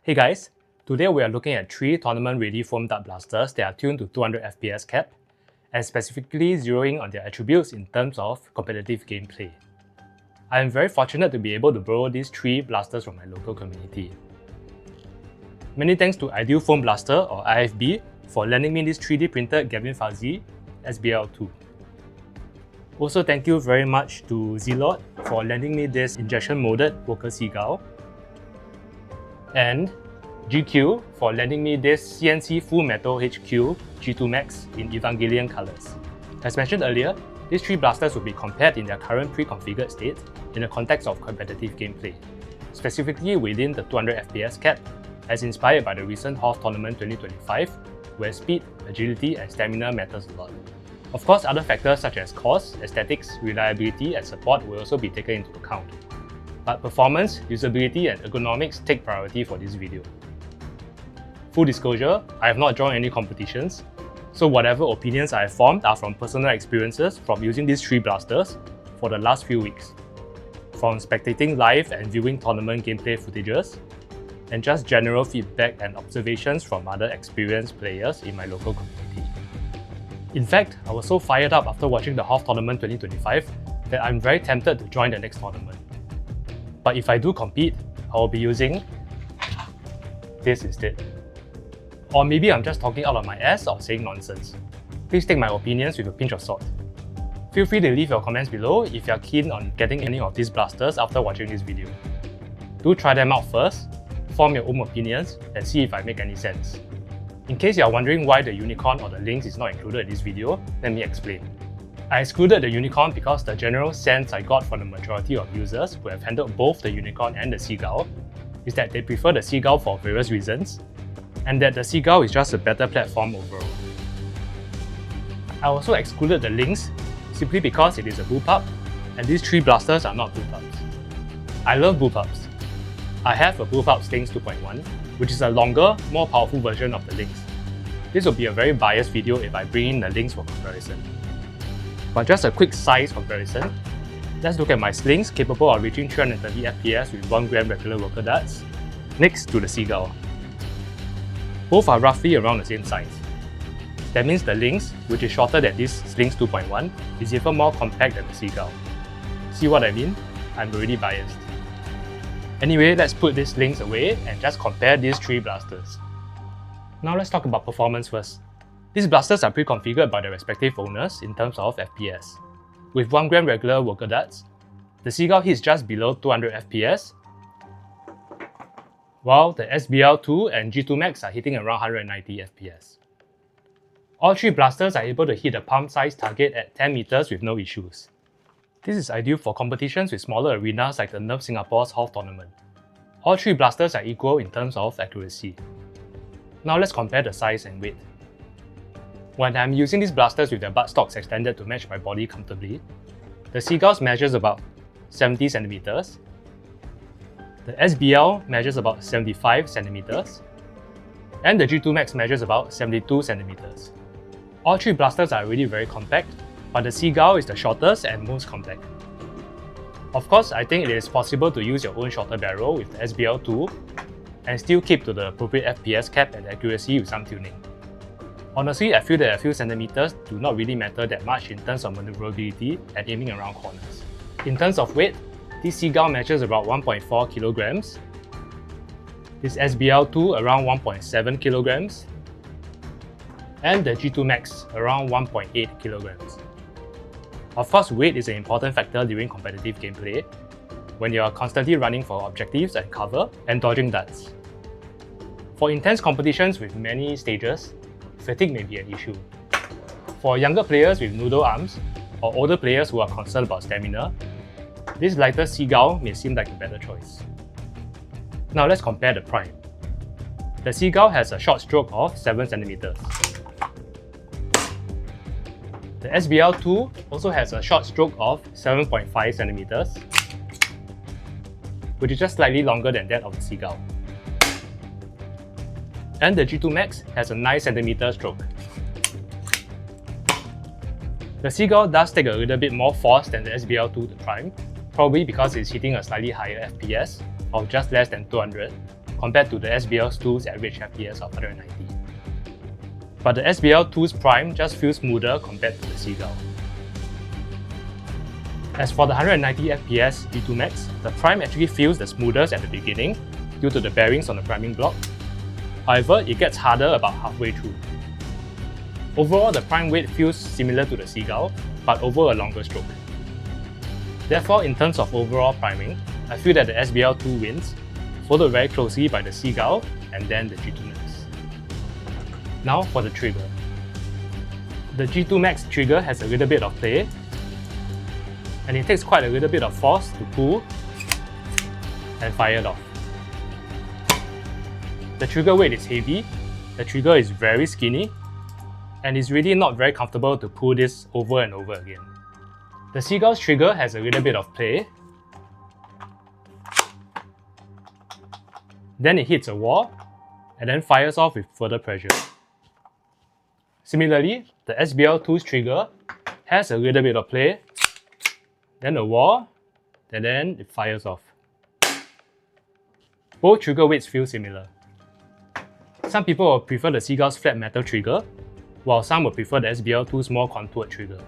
Hey guys, today we are looking at 3 tournament-ready foam dart blasters that are tuned to 200 FPS cap and specifically zeroing on their attributes in terms of competitive gameplay. I am very fortunate to be able to borrow these 3 blasters from my local community. Many thanks to Ideal Foam Blaster or IFB for lending me this 3D printed GFZ SBL2. Also thank you very much to Zealot for lending me this injection molded Worker Seagull, and GQ for lending me this CNC Full Metal HQ G2Max in Evangelion colors. As mentioned earlier, these 3 blasters will be compared in their current pre-configured state in the context of competitive gameplay, specifically within the 200 FPS cap, as inspired by the recent Hoth tournament 2025, where speed, agility and stamina matters a lot. Of course, other factors such as cost, aesthetics, reliability and support will also be taken into account. But performance, usability and ergonomics take priority for this video. Full disclosure, I have not joined any competitions, so whatever opinions I have formed are from personal experiences from using these 3 blasters for the last few weeks, from spectating live and viewing tournament gameplay footages, and just general feedback and observations from other experienced players in my local community. In fact, I was so fired up after watching the Hoth tournament 2025 that I'm very tempted to join the next tournament. But if I do compete, I will be using this instead. Or maybe I'm just talking out of my ass or saying nonsense. Please take my opinions with a pinch of salt. Feel free to leave your comments below if you're keen on getting any of these blasters after watching this video. Do try them out first, form your own opinions, and see if I make any sense. In case you're wondering why the unicorn or the lynx is not included in this video, let me explain. I excluded the unicorn because the general sense I got from the majority of users who have handled both the unicorn and the seagull is that they prefer the seagull for various reasons, and that the seagull is just a better platform overall. I also excluded the lynx simply because it is a bullpup, and these 3 blasters are not bullpups. I love bullpups. I have a bullpup Stings 2.1, which is a longer, more powerful version of the lynx. This will be a very biased video if I bring in the lynx for comparison. But just a quick size comparison, let's look at my slings capable of reaching 330 FPS with 1 gram regular worker darts, next to the seagull. Both are roughly around the same size. That means the lynx, which is shorter than this Slings 2.1, is even more compact than the seagull. See what I mean? I'm already biased. Anyway, let's put these lynx away and just compare these 3 blasters. Now let's talk about performance first. These blasters are pre-configured by their respective owners in terms of FPS. With 1 gram regular worker darts, the seagull hits just below 200 FPS, while the SBL2 and G2Max are hitting around 190 FPS. All 3 blasters are able to hit a palm-sized target at 10 meters with no issues. This is ideal for competitions with smaller arenas like the Nerf Singapore's Hoth tournament. All 3 blasters are equal in terms of accuracy. Now let's compare the size and weight. When I'm using these blasters with their buttstocks extended to match my body comfortably, the Seagull measures about 70 cm, the SBL measures about 75 cm, and the G2Max measures about 72 cm. All 3 blasters are already very compact, but the Seagull is the shortest and most compact. Of course, I think it is possible to use your own shorter barrel with the SBL2 and still keep to the appropriate FPS cap and accuracy with some tuning. Honestly, I feel that a few centimeters do not really matter that much in terms of maneuverability and aiming around corners. In terms of weight, this Seagull measures about 1.4 kilograms, this SBL2 around 1.7 kilograms, and the G2Max around 1.8 kilograms. Of course, weight is an important factor during competitive gameplay, when you are constantly running for objectives and cover and dodging darts. For intense competitions with many stages, fatigue may be an issue. For younger players with noodle arms, or older players who are concerned about stamina, this lighter Seagull may seem like a better choice. Now let's compare the prime. The Seagull has a short stroke of 7 cm. The SBL2 also has a short stroke of 7.5 cm, which is just slightly longer than that of the Seagull. And the G2Max has a 9 cm stroke. The Seagull does take a little bit more force than the SBL2 to prime, probably because it's hitting a slightly higher FPS of just less than 200, compared to the SBL2's average FPS of 190. But the SBL2's prime just feels smoother compared to the Seagull. As for the 190 FPS G2Max, the prime actually feels the smoothest at the beginning due to the bearings on the priming block. However, it gets harder about halfway through. Overall, the prime weight feels similar to the Seagull, but over a longer stroke. Therefore, in terms of overall priming, I feel that the SBL2 wins, followed very closely by the Seagull and then the G2Max. Now for the trigger. The G2Max trigger has a little bit of play, and it takes quite a little bit of force to pull and fire it off. The trigger weight is heavy, the trigger is very skinny, and it's really not very comfortable to pull this over and over again. The Seagull's trigger has a little bit of play, then it hits a wall, and then fires off with further pressure. Similarly, the SBL2's trigger has a little bit of play, then a wall, and then it fires off. Both trigger weights feel similar. Some people will prefer the Seagull's flat metal trigger, while some will prefer the SBL2's more contoured trigger.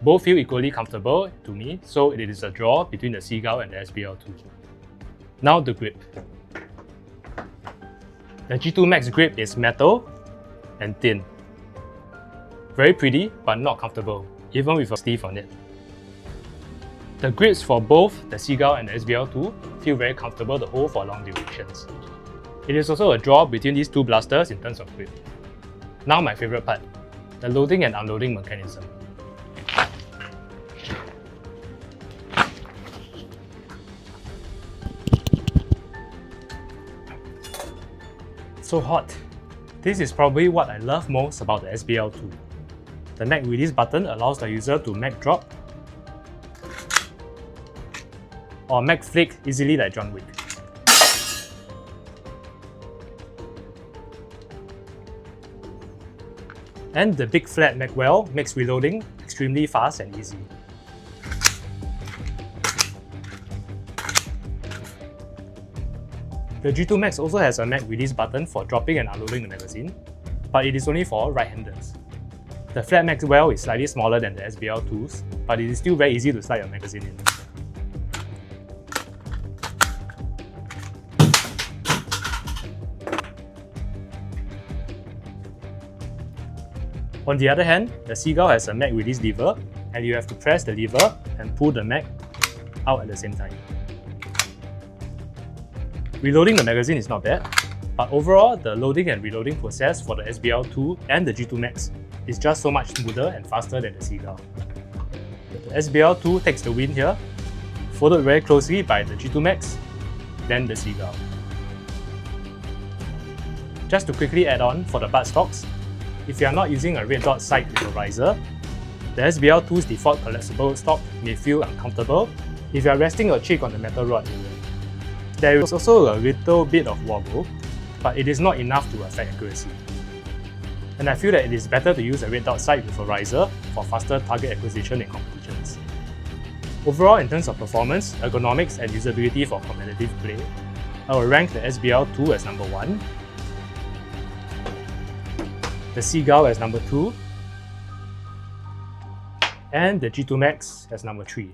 Both feel equally comfortable to me, so it is a draw between the Seagull and the SBL2. Now the grip. The G2Max grip is metal and thin. Very pretty, but not comfortable, even with a sleeve on it. The grips for both the Seagull and the SBL2 feel very comfortable to hold for long durations. It is also a draw between these two blasters in terms of grip. Now my favourite part, the loading and unloading mechanism. So hot. This is probably what I love most about the SBL2. The mag release button allows the user to mag drop or mag flick easily like John Wick. And the big flat mag well makes reloading extremely fast and easy. The G2Max also has a mag release button for dropping and unloading the magazine, but it is only for right-handers. The flat mag well is slightly smaller than the SBL2's, but it is still very easy to slide your magazine in. On the other hand, the Seagull has a mag release lever, and you have to press the lever and pull the mag out at the same time. Reloading the magazine is not bad, but overall, the loading and reloading process for the SBL2 and the G2Max is just so much smoother and faster than the Seagull. The SBL2 takes the win here, followed very closely by the G2Max, then the Seagull. Just to quickly add on for the buttstocks, if you are not using a red dot sight with a riser, the SBL2's default collapsible stock may feel uncomfortable if you are resting your cheek on the metal rod area. There is also a little bit of wobble, but it is not enough to affect accuracy. And I feel that it is better to use a red dot sight with a riser for faster target acquisition in competitions. Overall, in terms of performance, ergonomics and usability for competitive play, I will rank the SBL2 as number 1, the Seagull as number 2, and the G2Max as number 3.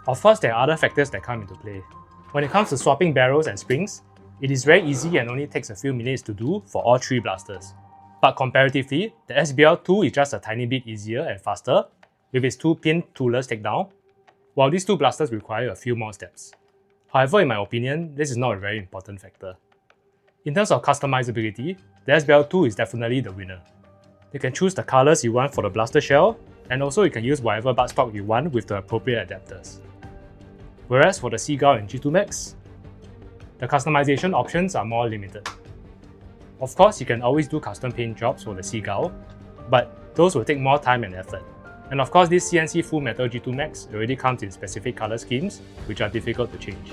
Of course, there are other factors that come into play. When it comes to swapping barrels and springs, it is very easy and only takes a few minutes to do for all 3 blasters. But comparatively, the SBL2 is just a tiny bit easier and faster with its 2-pin toolless takedown, while these 2 blasters require a few more steps. However, in my opinion, this is not a very important factor. In terms of customizability, the SBL2 is definitely the winner. You can choose the colours you want for the blaster shell, and also you can use whatever buttstock you want with the appropriate adapters. Whereas for the Seagull and G2Max, the customization options are more limited. Of course, you can always do custom paint jobs for the Seagull, but those will take more time and effort. And of course, this CNC full metal G2Max already comes in specific colour schemes, which are difficult to change.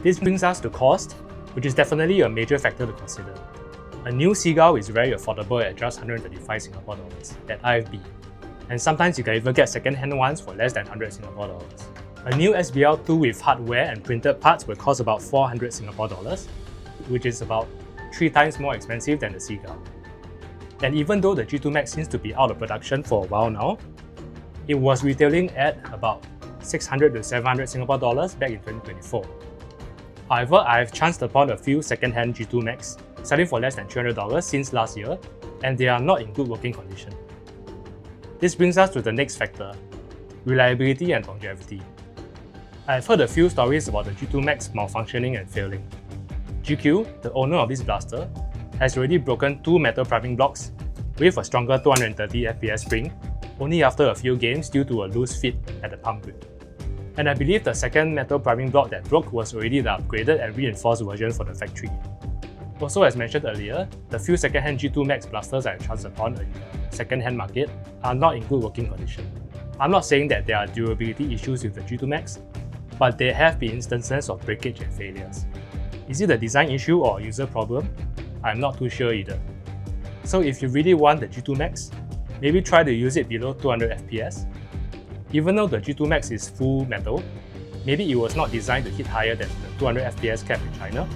This brings us to cost, which is definitely a major factor to consider. A new Seagull is very affordable at just 135 Singapore dollars at IFB, and sometimes you can even get second-hand ones for less than 100 Singapore dollars. A new SBL2 with hardware and printed parts will cost about 400 Singapore dollars, which is about 3 times more expensive than the Seagull. And even though the G2Max seems to be out of production for a while now, it was retailing at about 600 to 700 Singapore dollars back in 2024. However, I've chanced upon a few second-hand G2Max selling for less than $300 since last year, and they are not in good working condition. This brings us to the next factor, reliability and longevity. I've heard a few stories about the G2Max malfunctioning and failing. GQ, the owner of this blaster, has already broken 2 metal priming blocks with a stronger 230 FPS spring only after a few games due to a loose fit at the pump grip. And I believe the second metal priming block that broke was already the upgraded and reinforced version for the factory. Also, as mentioned earlier, the few second-hand G2Max blasters I chanced upon in the second-hand market are not in good working condition. I'm not saying that there are durability issues with the G2Max, but there have been instances of breakage and failures. Is it a design issue or a user problem? I'm not too sure either. So if you really want the G2Max, maybe try to use it below 200 FPS. Even though the G2Max is full metal, maybe it was not designed to hit higher than the 200 FPS cap in China.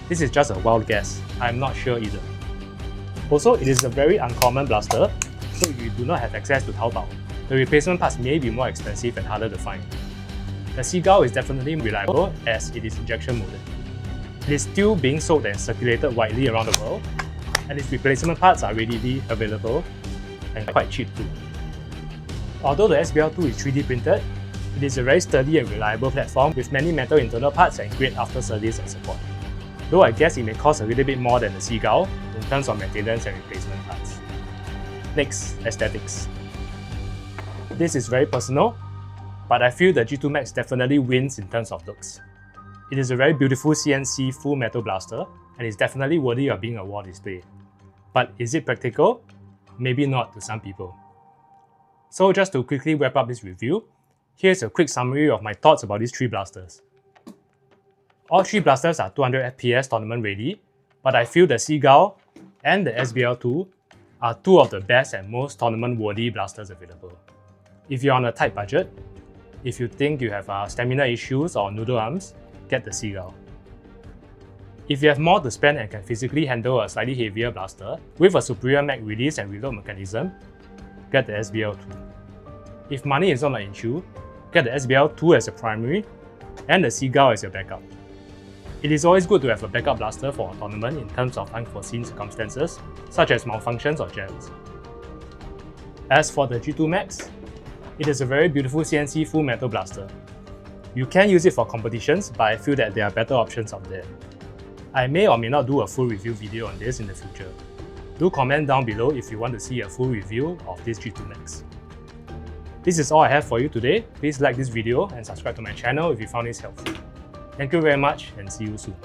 This is just a wild guess, I'm not sure either. Also, it is a very uncommon blaster, so if you do not have access to Taobao, the replacement parts may be more expensive and harder to find. The Seagull is definitely reliable as it is injection molded. It is still being sold and circulated widely around the world, and its replacement parts are readily available and quite cheap too. Although the SBL2 is 3D printed, it is a very sturdy and reliable platform with many metal internal parts and great after service and support. Though I guess it may cost a little bit more than the Seagull in terms of maintenance and replacement parts. Next, aesthetics. This is very personal, but I feel the G2Max definitely wins in terms of looks. It is a very beautiful CNC full metal blaster and is definitely worthy of being a wall display. But is it practical? Maybe not to some people. So just to quickly wrap up this review, here's a quick summary of my thoughts about these 3 blasters. All 3 blasters are 200 FPS tournament ready, but I feel the Seagull and the SBL2 are 2 of the best and most tournament worthy blasters available. If you're on a tight budget, if you think you have stamina issues or noodle arms, get the Seagull. If you have more to spend and can physically handle a slightly heavier blaster with a superior mag release and reload mechanism, get the SBL2. If money is not an issue, get the SBL2 as a primary and the Seagull as your backup. It is always good to have a backup blaster for a tournament in terms of unforeseen circumstances, such as malfunctions or jams. As for the G2Max, it is a very beautiful CNC full metal blaster. You can use it for competitions, but I feel that there are better options out there. I may or may not do a full review video on this in the future. Do comment down below if you want to see a full review of this G2Max. This is all I have for you today. Please like this video and subscribe to my channel if you found this helpful. Thank you very much and see you soon.